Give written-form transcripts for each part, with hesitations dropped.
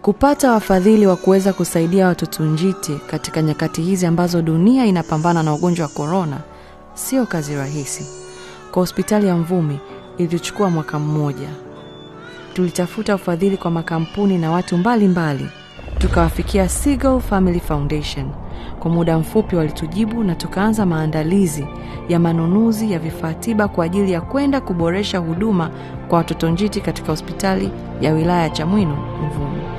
Kupata wafadhili wa kuweza kusaidia watoto njiti katika nyakati hizi ambazo dunia inapambana na ugonjwa wa corona sio kazi rahisi. Kwa hospitali ya Mvumi ilichukua mwaka mmoja. Tulitafuta ufadhili kwa makampuni na watu mbalimbali. Tukawafikia Seagull Family Foundation. Kwa muda mfupi walitujibu na tukaanza maandalizi ya manunuzi ya vifaa tiba kwa ajili ya kwenda kuboresha huduma kwa watoto njiti katika hospitali ya wilaya ya Chamwino, Mvumi.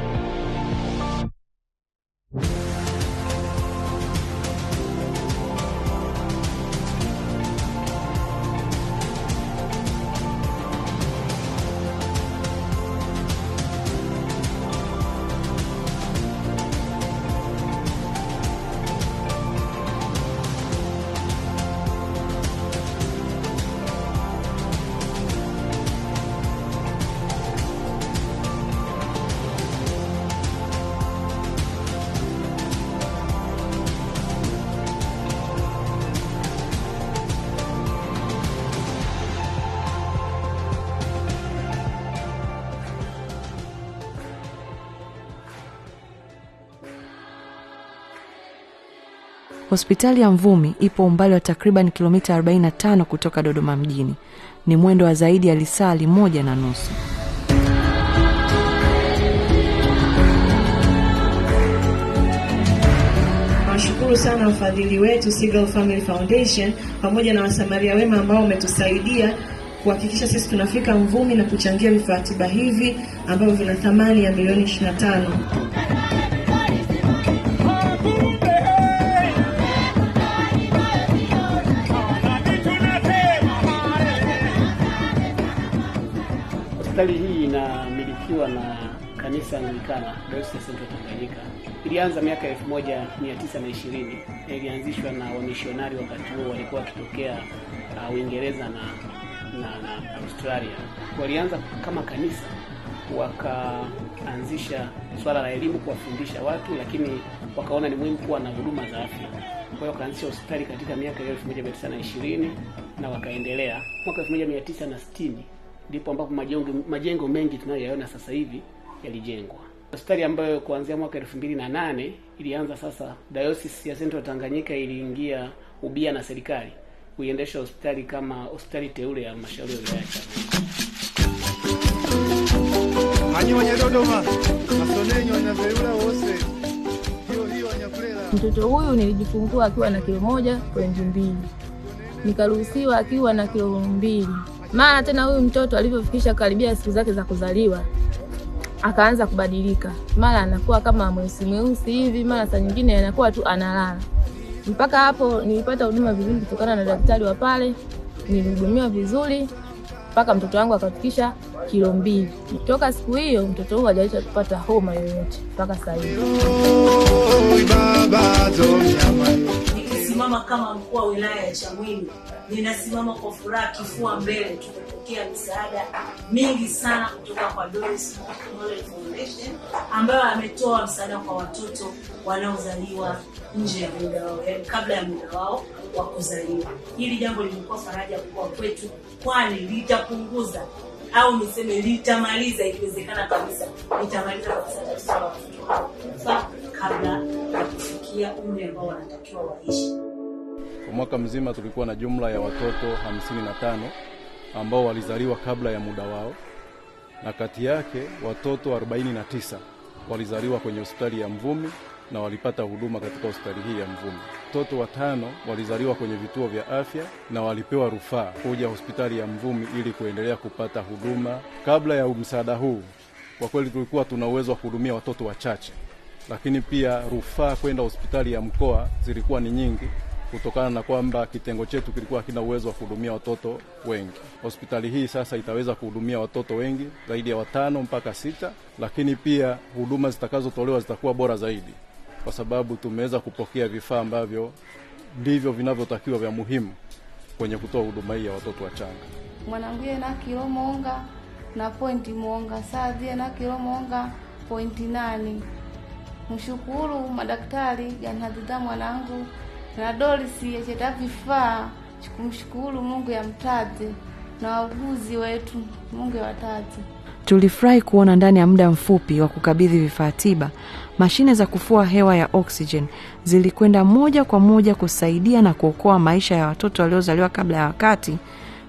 Hospitali ya Mvumi ipo umbali wa takriban kilomita 45 kutoka Dodoma mjini. Ni mwendo wa zaidi ya lisaa 1.5. Nashukuru sana wafadhili wetu Seagull Family Foundation pamoja na wasamaria wema ambao wametusaidia kuhakikisha sisi tunafika Mvumi na kuchangia vifaa tiba hivi ambavyo vina thamani ya milioni 25. Hospitali hii inamilikiwa na kanisa Anglikana Dayosisi ya Central Tanganyika. Ilianza miaka 1920. Ilianzishwa na wamishionari wakati huo walikuwa wakitokea Uingereza na Australia. Walianza kama kanisa, wakaanzisha swala la elimu, kuwafundisha watu, lakini wakaona ni muhimu kuwa na huduma za afya. Kwa hiyo wakaanzisha hospitali katika miaka ya 1920 na wakaendelea. Mwaka 1960 ndipo ambapo majengo mengi tunayoyaona sasa hivi yalijengwa. Hospitali ambayo kuanzia mwaka 2008 ilianza sasa, Dayosisi ya Central Tanganyika iliingia ubia na serikali kuiendesha hospitali kama hospitali teule ya halmashauri ya wilaya. Mtoto huyu nilijifungua akiwa na kilo 1.2. Nikaruhusiwa akiwa na kilo 2. Mara tena huyu mtoto alivyofikisha karibia siku zake za kuzaliwa akaanza kubadilika. Mara anakuwa kama mweusi hivi, mara saa nyingine anakuwa tu analala. Mpaka hapo nilipata huduma vizuri kutokana na daktari wa pale. Nilihudumiwa vizuri mpaka mtoto wangu akafikisha kilo 2. Kutoka siku hiyo mtoto huyu hajaisha kupata homa yoyote mpaka sasa hivi. Nikisimama kama mkuu wa wilaya ya Chamwino, ninasimama kwa furaha kifua mbele. Tumepokea misaada mingi sana kutoka kwa Doris Moral Foundation ambayo ametoa msaada kwa watoto wanaozaliwa nje ya muda wao, yani kabla ya muda wao wa kuzaliwa. Hili jambo limekuwa faraja kubwa kwetu, kwani litapunguza au niseme litamaliza, ikiwezekana kabisa litamaliza kabisa watoto kabla ya kufikia umri ambao wanatakiwa waishi. Kwa mwaka mzima tulikuwa na jumla ya watoto 55 ambao walizaliwa kabla ya muda wao, na kati yake watoto 49 walizaliwa kwenye hospitali ya Mvumi na walipata huduma katika hospitali hii ya Mvumi. Watoto 5 walizaliwa kwenye vituo vya afya na walipewa rufaa kuja hospitali ya Mvumi ili kuendelea kupata huduma. Kabla ya msaada huu, kwa kweli tulikuwa tuna uwezo wa kuhudumia watoto wachache, lakini pia rufaa kwenda hospitali ya mkoa zilikuwa ni nyingi kutokana na kwamba kitengo chetu kilikuwa kina uwezo wa kuhudumia watoto wengi. Hospitali hii sasa itaweza kuhudumia watoto wengi zaidi ya 5 mpaka 6, lakini pia huduma zitakazotolewa zitakuwa bora zaidi kwa sababu tumeweza kupokea vifaa ambavyo ndivyo vinavyotakiwa vya muhimu kwenye kutoa huduma hii ya watoto wachanga. Mwanangu na kilo monga na pointi monga, Sadhi na kilo monga pointi 8. Mshukuru madaktari Janhadida mwanangu na Doris yacheta vifaa. Kumshukuru Mungu ya mtaze na wauguzi wetu, Mungu wataze. Tulifurahi kuona ndani ya muda mfupi wa kukabidhi vifaa tiba, mashine za kufua hewa ya oxygen zilikwenda moja kwa moja kusaidia na kuokoa maisha ya watoto waliozaliwa kabla ya wakati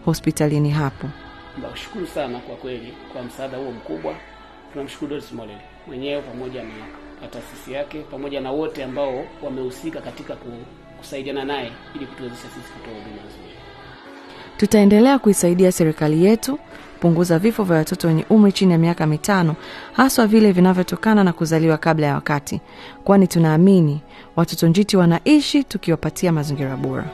hospitalini hapo. Tunashukuru sana kwa kweli kwa msaada huo mkubwa. Tunamshukuru Doris Molel mwenyewe pamoja na taasisi yake pamoja na wote ambao wamehusika katika kusaidiana naye ili kutuwezesha sisi kutoa huduma nzuri. Tutaendelea kuisaidia serikali yetu punguza vifo vya watoto wenye umri chini ya miaka 5, haswa vile vinavyotokana na kuzaliwa kabla ya wakati, kwani tunaamini watoto njiti wanaishi tukiwapatia mazingira bora.